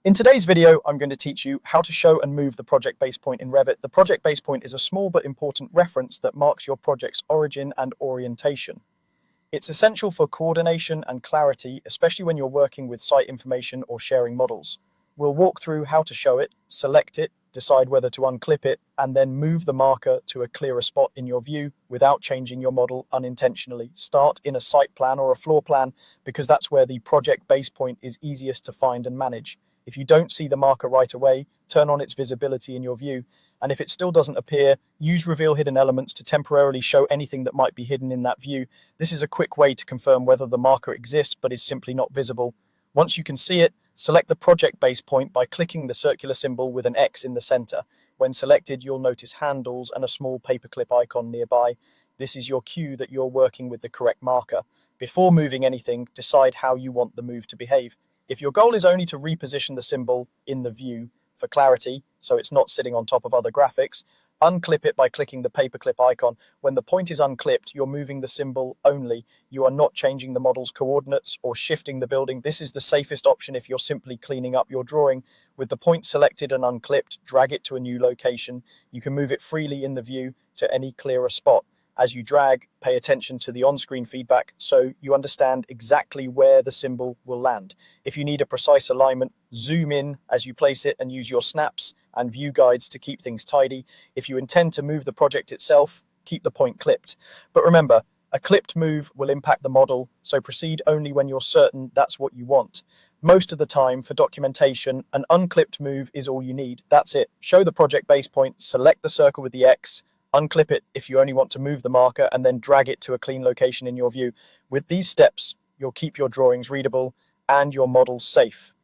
In today's video, I'm going to teach you how to show and move the project base point in Revit. The project base point is a small but important reference that marks your project's origin and orientation. It's essential for coordination and clarity, especially when you're working with site information or sharing models. We'll walk through how to show it, select it, decide whether to unclip it, and then move the marker to a clearer spot in your view without changing your model unintentionally. Start in a site plan or a floor plan because that's where the project base point is easiest to find and manage. If you don't see the marker right away, turn on its visibility in your view. And if it still doesn't appear, use Reveal Hidden Elements to temporarily show anything that might be hidden in that view. This is a quick way to confirm whether the marker exists but is simply not visible. Once you can see it, select the project base point by clicking the circular symbol with an X in the center. When selected, you'll notice handles and a small paperclip icon nearby. This is your cue that you're working with the correct marker. Before moving anything, decide how you want the move to behave. If your goal is only to reposition the symbol in the view for clarity, so it's not sitting on top of other graphics, unclip it by clicking the paperclip icon. When the point is unclipped, you're moving the symbol only. You are not changing the model's coordinates or shifting the building. This is the safest option if you're simply cleaning up your drawing. With the point selected and unclipped, drag it to a new location. You can move it freely in the view to any clearer spot. As you drag, pay attention to the on-screen feedback so you understand exactly where the symbol will land. If you need a precise alignment, zoom in as you place it and use your snaps and view guides to keep things tidy. If you intend to move the project itself, keep the point clipped. But remember, a clipped move will impact the model, so proceed only when you're certain that's what you want. Most of the time, for documentation, an unclipped move is all you need. That's it. Show the project base point, select the circle with the X, unclip it if you only want to move the marker, and then drag it to a clean location in your view. With these steps, you'll keep your drawings readable and your model safe.